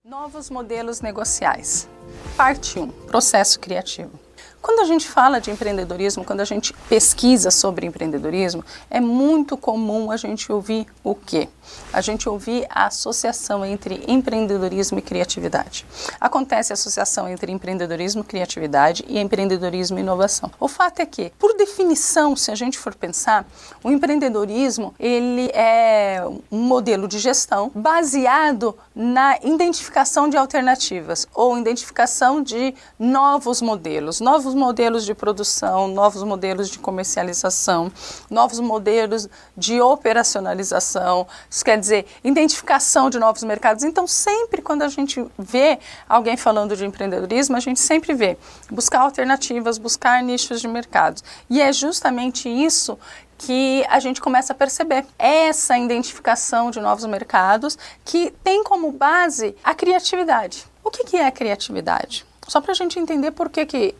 Novos modelos negociais. Parte 1. Processo criativo. Quando a gente fala de empreendedorismo, quando a gente pesquisa sobre empreendedorismo, é muito comum a gente ouvir o quê? A gente ouvir a associação entre empreendedorismo e criatividade. Acontece a associação entre empreendedorismo, criatividade e empreendedorismo e inovação. O fato é que, por definição, se a gente for pensar, o empreendedorismo ele é um modelo de gestão baseado na identificação de alternativas ou identificação de novos modelos de produção, novos modelos de comercialização, novos modelos de operacionalização, isso quer dizer, identificação de novos mercados. Então, sempre quando a gente vê alguém falando de empreendedorismo, a gente sempre vê buscar alternativas, buscar nichos de mercados. E é justamente isso que a gente começa a perceber, essa identificação de novos mercados que tem como base a criatividade. O que é a criatividade? Só para a gente entender por que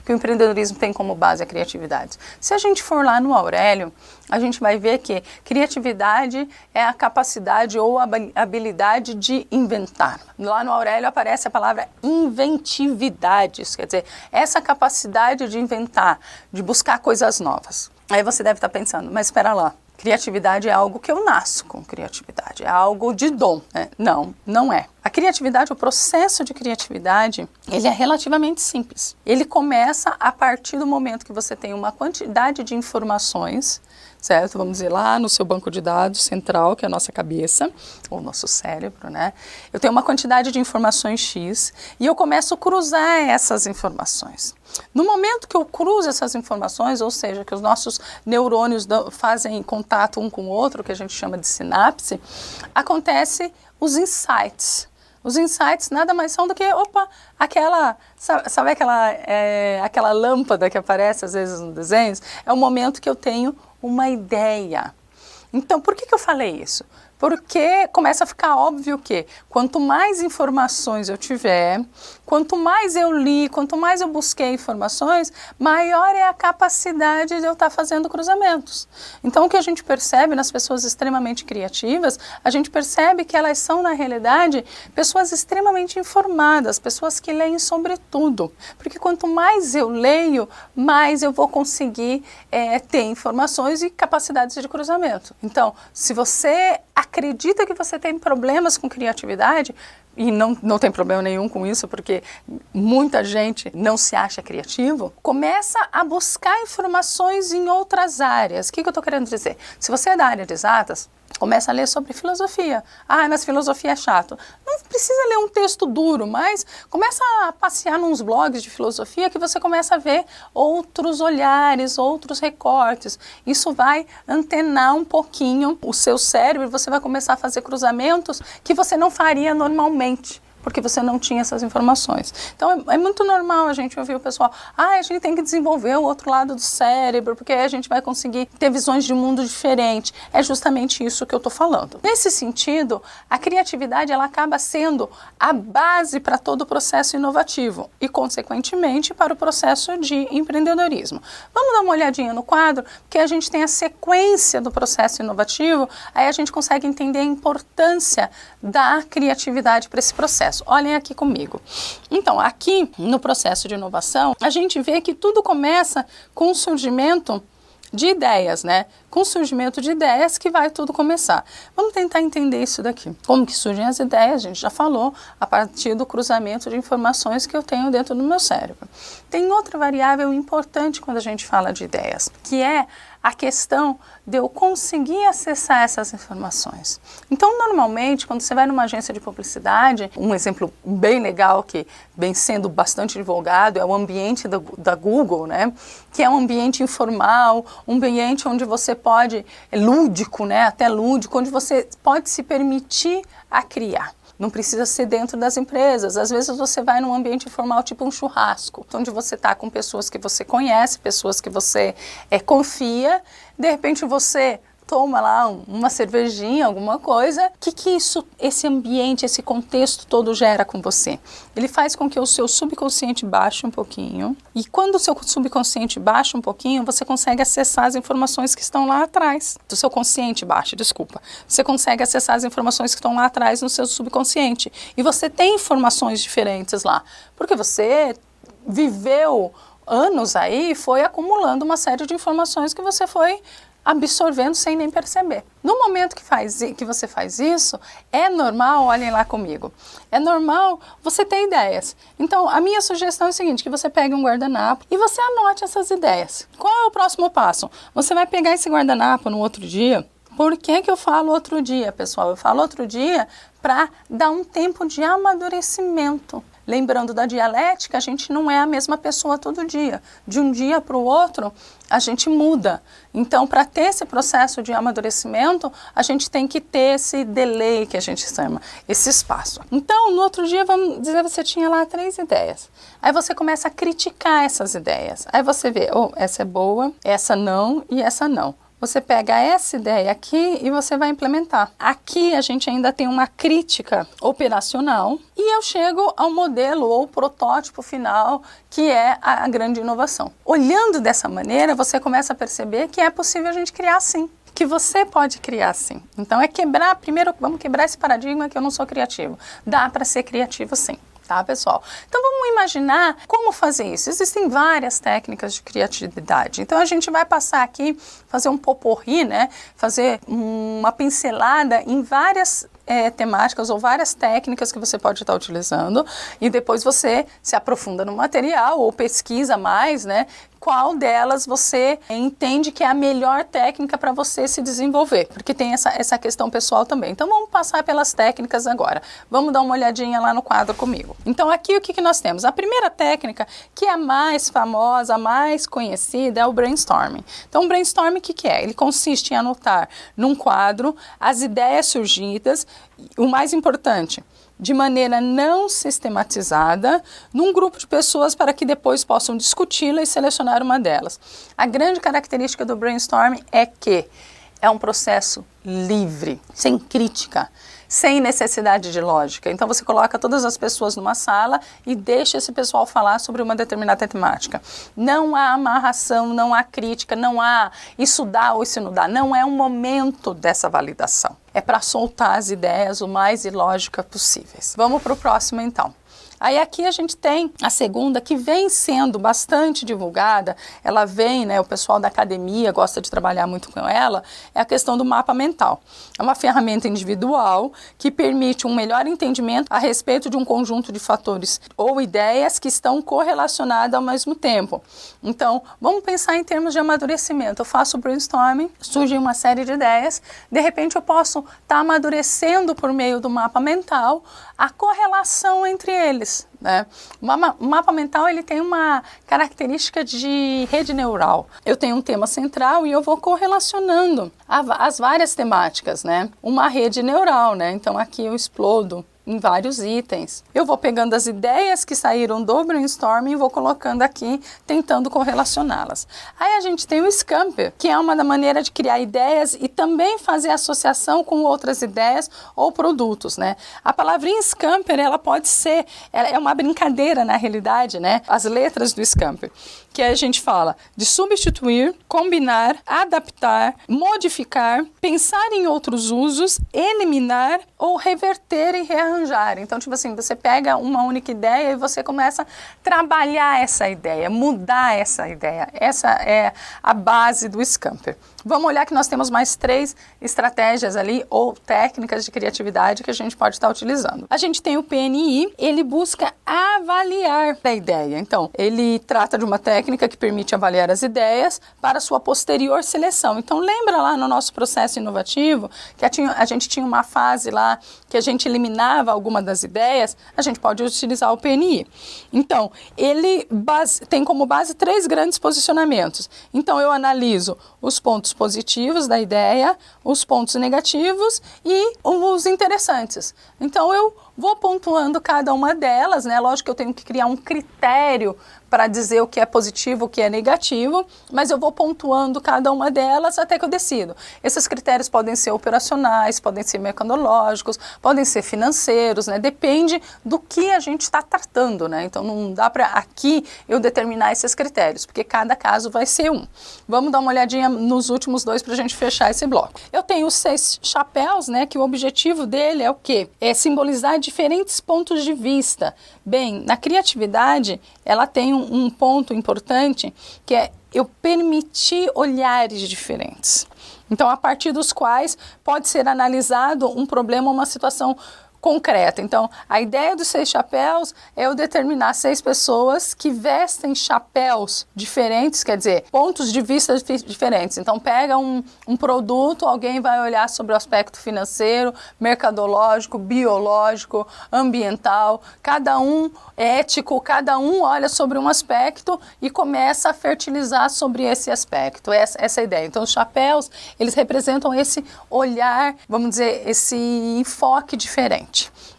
o empreendedorismo tem como base a criatividade. Se a gente for lá no Aurélio, a gente vai ver que criatividade é a capacidade ou a habilidade de inventar. Lá no Aurélio aparece a palavra inventividade, isso quer dizer, essa capacidade de inventar, de buscar coisas novas. Aí você deve estar pensando, mas espera lá. Criatividade é algo que eu nasço com criatividade, é algo de dom, né? Não, não é. A criatividade, o processo de criatividade, ele é relativamente simples. Ele começa a partir do momento que você tem uma quantidade de informações, certo? Vamos dizer, lá no seu banco de dados central, que é a nossa cabeça, ou nosso cérebro, né? Eu tenho uma quantidade de informações X e eu começo a cruzar essas informações. No momento que eu cruzo essas informações, ou seja, que os nossos neurônios fazem contato um com o outro, que a gente chama de sinapse, acontece os insights. Os insights nada mais são do que, sabe aquela lâmpada que aparece às vezes nos desenhos? É o momento que eu tenho uma ideia. Então, por que eu falei isso? Porque começa a ficar óbvio que quanto mais informações eu tiver, quanto mais eu li, quanto mais eu busquei informações, maior é a capacidade de eu estar fazendo cruzamentos. Então o que a gente percebe nas pessoas extremamente criativas, a gente percebe que elas são na realidade pessoas extremamente informadas, pessoas que leem sobre tudo. Porque quanto mais eu leio, mais eu vou conseguir ter informações e capacidades de cruzamento. Então, se você acredita que você tem problemas com criatividade, e não tem problema nenhum com isso, porque muita gente não se acha criativo, começa a buscar informações em outras áreas. O que eu estou querendo dizer? Se você é da área de exatas, começa a ler sobre filosofia. Ah, mas filosofia é chato. Não precisa ler um texto duro, mas começa a passear nos blogs de filosofia que você começa a ver outros olhares, outros recortes. Isso vai antenar um pouquinho o seu cérebro e você vai começar a fazer cruzamentos que você não faria normalmente, porque você não tinha essas informações. Então é muito normal a gente ouvir o pessoal, a gente tem que desenvolver o outro lado do cérebro, porque aí a gente vai conseguir ter visões de mundo diferentes. É justamente isso que eu estou falando. Nesse sentido, a criatividade ela acaba sendo a base para todo o processo inovativo e, consequentemente, para o processo de empreendedorismo. Vamos dar uma olhadinha no quadro, porque a gente tem a sequência do processo inovativo, aí a gente consegue entender a importância da criatividade para esse processo. Olhem aqui comigo. Então, aqui no processo de inovação, a gente vê que tudo começa com o surgimento de ideias, né? Com o surgimento de ideias que vai tudo começar. Vamos tentar entender isso daqui. Como que surgem as ideias? A gente já falou, a partir do cruzamento de informações que eu tenho dentro do meu cérebro. Tem outra variável importante quando a gente fala de ideias, que é a questão de eu conseguir acessar essas informações. Então, normalmente, quando você vai numa agência de publicidade, um exemplo bem legal que vem sendo bastante divulgado é o ambiente da Google, né? Que é um ambiente informal, um ambiente onde você pode, lúdico, né? Até lúdico, onde você pode se permitir a criar. Não precisa ser dentro das empresas. Às vezes você vai num ambiente informal, tipo um churrasco, onde você está com pessoas que você conhece, pessoas que você confia. De repente você toma lá uma cervejinha, alguma coisa, o que isso, esse ambiente, esse contexto todo gera com você? Ele faz com que o seu subconsciente baixe um pouquinho, e quando o seu subconsciente baixa um pouquinho, você consegue acessar as informações que estão lá atrás. O seu consciente baixa, desculpa. Você consegue acessar as informações que estão lá atrás no seu subconsciente. E você tem informações diferentes lá, porque você viveu anos aí e foi acumulando uma série de informações que você foi absorvendo sem nem perceber. No momento que você faz isso, é normal, olhem lá comigo, é normal você ter ideias. Então, a minha sugestão é o seguinte, que você pegue um guardanapo e você anote essas ideias. Qual é o próximo passo? Você vai pegar esse guardanapo no outro dia. Por que eu falo outro dia, pessoal? Eu falo outro dia para dar um tempo de amadurecimento. Lembrando da dialética, a gente não é a mesma pessoa todo dia. De um dia para o outro, a gente muda. Então, para ter esse processo de amadurecimento, a gente tem que ter esse delay, que a gente chama, esse espaço. Então, no outro dia, vamos dizer, você tinha lá 3 ideias. Aí você começa a criticar essas ideias. Aí você vê, essa é boa, essa não e essa não. Você pega essa ideia aqui e você vai implementar. Aqui a gente ainda tem uma crítica operacional e eu chego ao modelo ou protótipo final, que é a grande inovação. Olhando dessa maneira, você começa a perceber que é possível a gente criar sim. Que você pode criar sim. Então primeiro vamos quebrar esse paradigma que eu não sou criativo. Dá para ser criativo sim. Tá, pessoal? Então vamos imaginar como fazer isso. Existem várias técnicas de criatividade. Então a gente vai passar aqui, fazer um poporri, né? Fazer uma pincelada em várias temáticas ou várias técnicas que você pode estar utilizando e depois você se aprofunda no material ou pesquisa mais, né? Qual delas você entende que é a melhor técnica para você se desenvolver, porque tem essa questão pessoal também. Então vamos passar pelas técnicas agora. Vamos dar uma olhadinha lá no quadro comigo. Então aqui o que nós temos? A primeira técnica, que é a mais famosa, a mais conhecida, é o brainstorming. Então o brainstorming o que é? Ele consiste em anotar num quadro as ideias surgidas, o mais importante, de maneira não sistematizada, num grupo de pessoas para que depois possam discuti-la e selecionar uma delas. A grande característica do brainstorming é que é um processo livre, sem crítica, sem necessidade de lógica. Então você coloca todas as pessoas numa sala e deixa esse pessoal falar sobre uma determinada temática. Não há amarração, não há crítica, não há isso dá ou isso não dá. Não é um momento dessa validação. É para soltar as ideias o mais ilógicas possíveis. Vamos para o próximo então. Aí aqui a gente tem a segunda, que vem sendo bastante divulgada, ela vem, né, o pessoal da academia gosta de trabalhar muito com ela, é a questão do mapa mental. É uma ferramenta individual que permite um melhor entendimento a respeito de um conjunto de fatores ou ideias que estão correlacionadas ao mesmo tempo. Então, vamos pensar em termos de amadurecimento. Eu faço brainstorming, surge uma série de ideias, de repente eu posso estar amadurecendo por meio do mapa mental a correlação entre eles. Né? O mapa mental ele tem uma característica de rede neural. Eu tenho um tema central e eu vou correlacionando as várias temáticas, né? Uma rede neural, né? Então aqui eu explodo em vários itens. Eu vou pegando as ideias que saíram do brainstorming e vou colocando aqui, tentando correlacioná-las. Aí a gente tem o Scamper, que é uma maneira de criar ideias e também fazer associação com outras ideias ou produtos, né? A palavrinha Scamper, ela pode ser, ela é uma brincadeira na realidade, né? As letras do Scamper, que a gente fala de substituir, combinar, adaptar, modificar, pensar em outros usos, eliminar ou reverter e rearranjar. Então, tipo assim, você pega uma única ideia e você começa a trabalhar essa ideia, mudar essa ideia. Essa é a base do Scamper. Vamos olhar que nós temos mais 3 estratégias ali, ou técnicas de criatividade que a gente pode estar utilizando. A gente tem o PNI, ele busca avaliar a ideia. Então, ele trata de uma técnica que permite avaliar as ideias para sua posterior seleção. Então, lembra lá no nosso processo inovativo que a gente tinha uma fase lá que a gente eliminava alguma das ideias, a gente pode utilizar o PNI. Então, ele tem como base 3 grandes posicionamentos. Então, eu analiso os pontos positivos da ideia, os pontos negativos e os interessantes. Então, eu vou pontuando cada uma delas, né? Lógico que eu tenho que criar um critério para dizer o que é positivo, o que é negativo, mas eu vou pontuando cada uma delas até que eu decido. Esses critérios podem ser operacionais, podem ser mercadológicos, podem ser financeiros, né? Depende do que a gente está tratando, né? Então não dá para aqui eu determinar esses critérios, porque cada caso vai ser um. Vamos dar uma olhadinha nos últimos dois para a gente fechar esse bloco. Eu tenho os 6 chapéus, né? Que o objetivo dele é o quê? É simbolizar diferentes pontos de vista. Bem, na criatividade, ela tem um ponto importante que é eu permitir olhares diferentes. Então, a partir dos quais pode ser analisado um problema ou uma situação concreta. Então, a ideia dos 6 chapéus é eu determinar 6 pessoas que vestem chapéus diferentes, quer dizer, pontos de vista diferentes. Então, pega um produto, alguém vai olhar sobre o aspecto financeiro, mercadológico, biológico, ambiental, cada um ético, cada um olha sobre um aspecto e começa a fertilizar sobre esse aspecto, essa é a ideia. Então, os chapéus, eles representam esse olhar, vamos dizer, esse enfoque diferente.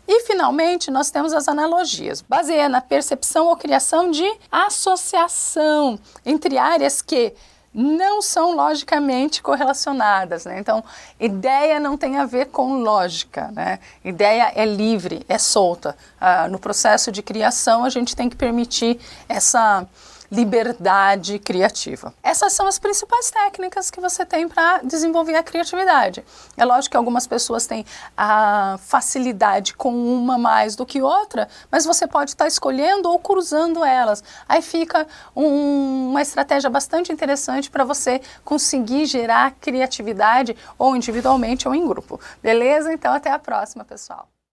E, finalmente, nós temos as analogias. Baseia na percepção ou criação de associação entre áreas que não são logicamente correlacionadas, né? Então, ideia não tem a ver com lógica, né? Ideia é livre, é solta. No processo de criação, a gente tem que permitir essa liberdade criativa. Essas são as principais técnicas que você tem para desenvolver a criatividade. É lógico que algumas pessoas têm a facilidade com uma mais do que outra, mas você pode estar escolhendo ou cruzando elas. Aí fica uma estratégia bastante interessante para você conseguir gerar criatividade ou individualmente ou em grupo. Beleza? Então até a próxima, pessoal.